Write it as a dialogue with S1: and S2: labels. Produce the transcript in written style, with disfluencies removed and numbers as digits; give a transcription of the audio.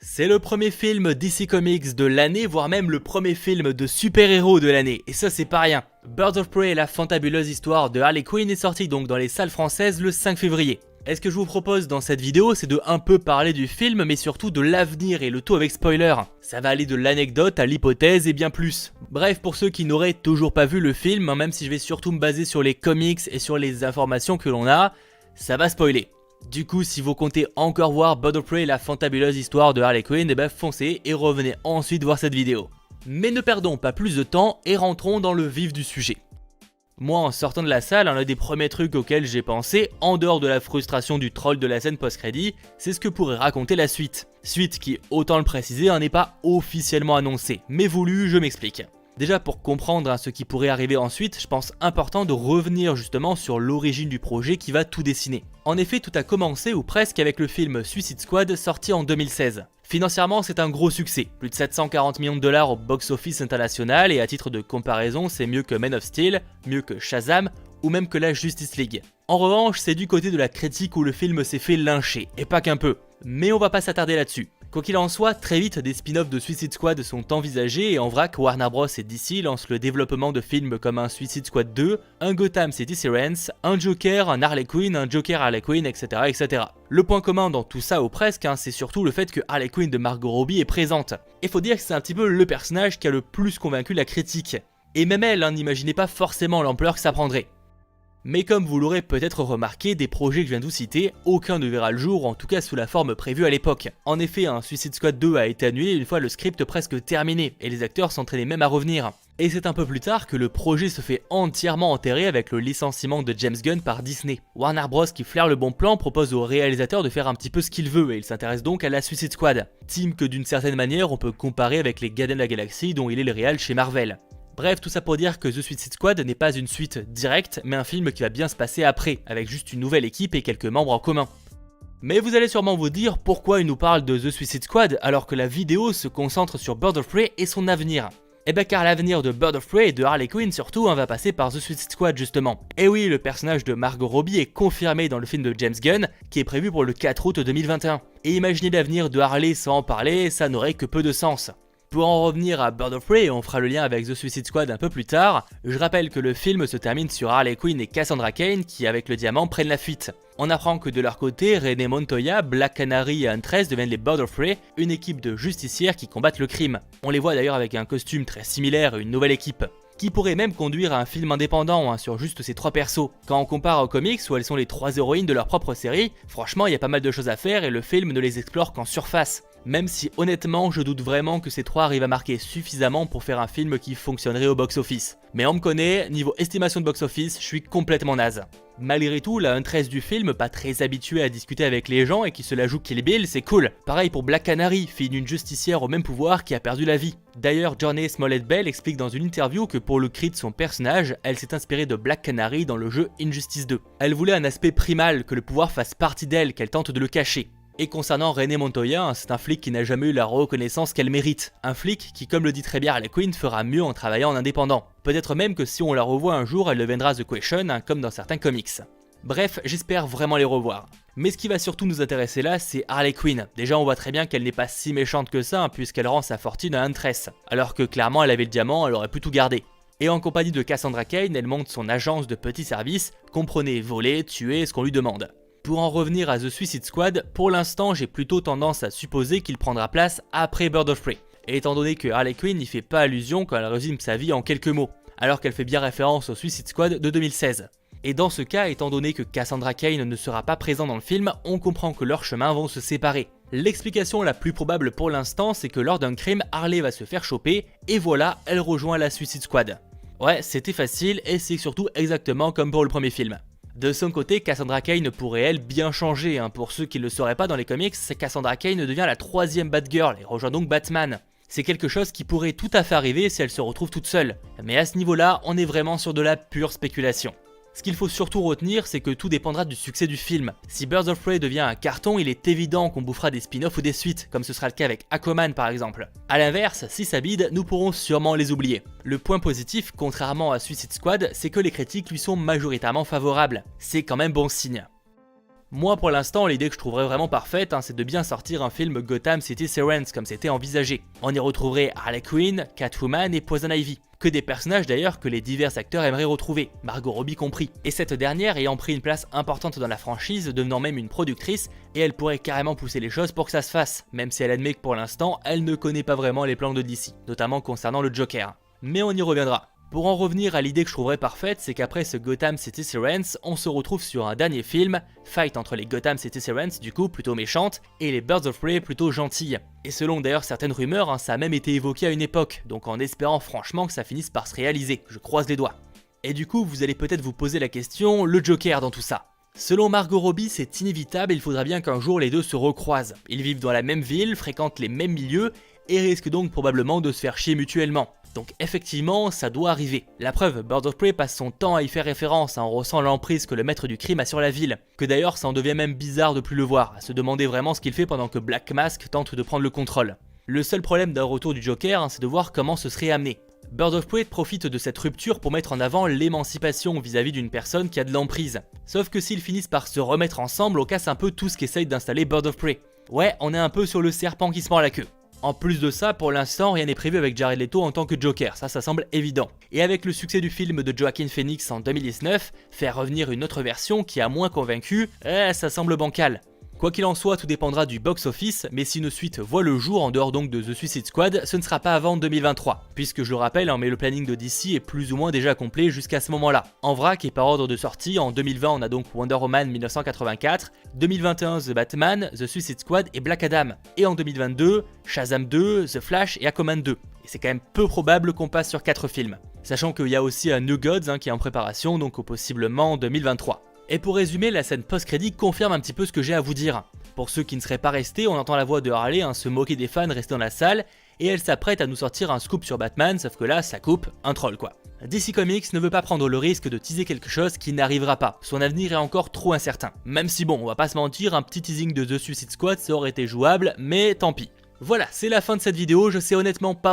S1: C'est le premier film DC Comics de l'année, voire même le premier film de super-héros de l'année, et ça c'est pas rien. Birds of Prey, la fantabuleuse histoire de Harley Quinn est sortie donc dans les salles françaises le 5 février. Et ce que je vous propose dans cette vidéo, c'est de un peu parler du film, mais surtout de l'avenir et le tout avec spoiler. Ça va aller de l'anecdote à l'hypothèse et bien plus. Bref, pour ceux qui n'auraient toujours pas vu le film, même si je vais surtout me baser sur les comics et sur les informations que l'on a, ça va spoiler. Du coup, si vous comptez encore voir Birds of Prey, la fantabuleuse histoire de Harley Quinn, eh ben foncez et revenez ensuite voir cette vidéo. Mais ne perdons pas plus de temps et rentrons dans le vif du sujet. Moi, en sortant de la salle, un des premiers trucs auxquels j'ai pensé, en dehors de la frustration du troll de la scène post-crédit, c'est ce que pourrait raconter la suite. Suite qui, autant le préciser, n'est pas officiellement annoncée, mais voulue, je m'explique. Déjà, pour comprendre ce qui pourrait arriver ensuite, je pense important de revenir justement sur l'origine du projet qui va tout dessiner. En effet, tout a commencé, ou presque, avec le film Suicide Squad sorti en 2016. Financièrement, c'est un gros succès, plus de 740 millions de dollars au box-office international, et à titre de comparaison, c'est mieux que Man of Steel, mieux que Shazam, ou même que la Justice League. En revanche, c'est du côté de la critique où le film s'est fait lyncher, et pas qu'un peu. Mais on va pas s'attarder là-dessus. Quoi qu'il en soit, très vite des spin-offs de Suicide Squad sont envisagés et en vrac, Warner Bros et DC lancent le développement de films comme un Suicide Squad 2, un Gotham City Sirens, un Joker, un Harley Quinn, un Joker Harley Quinn, etc. etc. Le point commun dans tout ça ou presque, c'est surtout le fait que Harley Quinn de Margot Robbie est présente. Et faut dire que c'est un petit peu le personnage qui a le plus convaincu la critique. Et même elle n'imaginait pas forcément l'ampleur que ça prendrait. Mais comme vous l'aurez peut-être remarqué, des projets que je viens de vous citer, aucun ne verra le jour, en tout cas sous la forme prévue à l'époque. En effet, un Suicide Squad 2 a été annulé une fois le script presque terminé, et les acteurs s'entraînaient même à revenir. Et c'est un peu plus tard que le projet se fait entièrement enterrer avec le licenciement de James Gunn par Disney. Warner Bros qui flaire le bon plan propose au réalisateur de faire un petit peu ce qu'il veut, et il s'intéresse donc à la Suicide Squad. Team que d'une certaine manière on peut comparer avec les Gardiens de la Galaxie dont il est le réal chez Marvel. Bref, tout ça pour dire que The Suicide Squad n'est pas une suite directe, mais un film qui va bien se passer après, avec juste une nouvelle équipe et quelques membres en commun. Mais vous allez sûrement vous dire pourquoi il nous parle de The Suicide Squad alors que la vidéo se concentre sur Birds of Prey et son avenir. Eh ben car l'avenir de Birds of Prey et de Harley Quinn surtout va passer par The Suicide Squad justement. Et oui, le personnage de Margot Robbie est confirmé dans le film de James Gunn, qui est prévu pour le 4 août 2021. Et imaginer l'avenir de Harley sans en parler, ça n'aurait que peu de sens. Pour en revenir à Birds of Prey, et on fera le lien avec The Suicide Squad un peu plus tard, je rappelle que le film se termine sur Harley Quinn et Cassandra Cain qui, avec le diamant, prennent la fuite. On apprend que de leur côté, Renee Montoya, Black Canary et Huntress deviennent les Birds of Prey, une équipe de justicières qui combattent le crime. On les voit d'ailleurs avec un costume très similaire et une nouvelle équipe, qui pourrait même conduire à un film indépendant sur juste ces trois persos. Quand on compare aux comics où elles sont les trois héroïnes de leur propre série, franchement il y a pas mal de choses à faire et le film ne les explore qu'en surface. Même si honnêtement je doute vraiment que ces trois arrivent à marquer suffisamment pour faire un film qui fonctionnerait au box-office. Mais on me connaît, niveau estimation de box-office, je suis complètement naze. Malgré tout, la Huntress du film, pas très habituée à discuter avec les gens et qui se la joue Kill Bill, c'est cool. Pareil pour Black Canary, fille d'une justicière au même pouvoir qui a perdu la vie. D'ailleurs, Journey Smollett-Bell explique dans une interview que pour le cri de son personnage, elle s'est inspirée de Black Canary dans le jeu Injustice 2. Elle voulait un aspect primal, que le pouvoir fasse partie d'elle, qu'elle tente de le cacher. Et concernant Renee Montoya, c'est un flic qui n'a jamais eu la reconnaissance qu'elle mérite. Un flic qui, comme le dit très bien Harley Quinn, fera mieux en travaillant en indépendant. Peut-être même que si on la revoit un jour, elle deviendra The Question, comme dans certains comics. Bref, j'espère vraiment les revoir. Mais ce qui va surtout nous intéresser là, c'est Harley Quinn. Déjà, on voit très bien qu'elle n'est pas si méchante que ça, puisqu'elle rend sa fortune à Huntress. Alors que clairement, elle avait le diamant, elle aurait pu tout garder. Et en compagnie de Cassandra Cain, elle monte son agence de petits services, comprenez voler, tuer, ce qu'on lui demande. Pour en revenir à The Suicide Squad, pour l'instant j'ai plutôt tendance à supposer qu'il prendra place après Birds of Prey. Et étant donné que Harley Quinn n'y fait pas allusion quand elle résume sa vie en quelques mots, alors qu'elle fait bien référence au Suicide Squad de 2016. Et dans ce cas, étant donné que Cassandra Cain ne sera pas présent dans le film, on comprend que leurs chemins vont se séparer. L'explication la plus probable pour l'instant, c'est que lors d'un crime, Harley va se faire choper, et voilà, elle rejoint la Suicide Squad. Ouais, c'était facile, et c'est surtout exactement comme pour le premier film. De son côté, Cassandra Cain pourrait elle bien changer, pour ceux qui ne le sauraient pas dans les comics, Cassandra Cain devient la troisième Batgirl et rejoint donc Batman. C'est quelque chose qui pourrait tout à fait arriver si elle se retrouve toute seule, mais à ce niveau-là, on est vraiment sur de la pure spéculation. Ce qu'il faut surtout retenir, c'est que tout dépendra du succès du film. Si Birds of Prey devient un carton, il est évident qu'on bouffera des spin-offs ou des suites, comme ce sera le cas avec Aquaman par exemple. A l'inverse, si ça bide, nous pourrons sûrement les oublier. Le point positif, contrairement à Suicide Squad, c'est que les critiques lui sont majoritairement favorables. C'est quand même bon signe. Moi pour l'instant l'idée que je trouverais vraiment parfaite, c'est de bien sortir un film Gotham City Sirens comme c'était envisagé. On y retrouverait Harley Quinn, Catwoman et Poison Ivy. Que des personnages d'ailleurs que les divers acteurs aimeraient retrouver, Margot Robbie compris. Et cette dernière ayant pris une place importante dans la franchise, devenant même une productrice, et elle pourrait carrément pousser les choses pour que ça se fasse, même si elle admet que pour l'instant elle ne connaît pas vraiment les plans de DC, notamment concernant le Joker. Mais on y reviendra. Pour en revenir à l'idée que je trouverais parfaite, c'est qu'après ce Gotham City Sirens, on se retrouve sur un dernier film, fight entre les Gotham City Sirens du coup plutôt méchantes et les Birds of Prey plutôt gentilles. Et selon d'ailleurs certaines rumeurs, ça a même été évoqué à une époque, donc en espérant franchement que ça finisse par se réaliser, je croise les doigts. Et du coup vous allez peut-être vous poser la question, le Joker dans tout ça. Selon Margot Robbie, c'est inévitable, il faudra bien qu'un jour les deux se recroisent. Ils vivent dans la même ville, fréquentent les mêmes milieux et risquent donc probablement de se faire chier mutuellement. Donc effectivement, ça doit arriver. La preuve, Birds of Prey passe son temps à y faire référence, on ressent l'emprise que le maître du crime a sur la ville. Que d'ailleurs, ça en devient même bizarre de plus le voir, à se demander vraiment ce qu'il fait pendant que Black Mask tente de prendre le contrôle. Le seul problème d'un retour du Joker, c'est de voir comment ce serait amené. Birds of Prey profite de cette rupture pour mettre en avant l'émancipation vis-à-vis d'une personne qui a de l'emprise. Sauf que s'ils finissent par se remettre ensemble, on casse un peu tout ce qu'essaye d'installer Birds of Prey. Ouais, on est un peu sur le serpent qui se mord la queue. En plus de ça, pour l'instant, rien n'est prévu avec Jared Leto en tant que Joker, ça semble évident. Et avec le succès du film de Joaquin Phoenix en 2019, faire revenir une autre version qui a moins convaincu, ça semble bancal. Quoi qu'il en soit, tout dépendra du box-office, mais si une suite voit le jour en dehors donc de The Suicide Squad, ce ne sera pas avant 2023. Puisque je le rappelle, mais le planning de DC est plus ou moins déjà complet jusqu'à ce moment-là. En vrac et par ordre de sortie, en 2020 on a donc Wonder Woman 1984, 2021 The Batman, The Suicide Squad et Black Adam. Et en 2022, Shazam 2, The Flash et Aquaman 2. Et c'est quand même peu probable qu'on passe sur 4 films. Sachant qu'il y a aussi un New Gods qui est en préparation, donc possiblement en 2023. Et pour résumer, la scène post-crédit confirme un petit peu ce que j'ai à vous dire. Pour ceux qui ne seraient pas restés, on entend la voix de Harley se moquer des fans restés dans la salle, et elle s'apprête à nous sortir un scoop sur Batman, sauf que là, ça coupe, un troll quoi. DC Comics ne veut pas prendre le risque de teaser quelque chose qui n'arrivera pas, son avenir est encore trop incertain. Même si bon, on va pas se mentir, un petit teasing de The Suicide Squad ça aurait été jouable, mais tant pis. Voilà, c'est la fin de cette vidéo, je sais honnêtement pas vraiment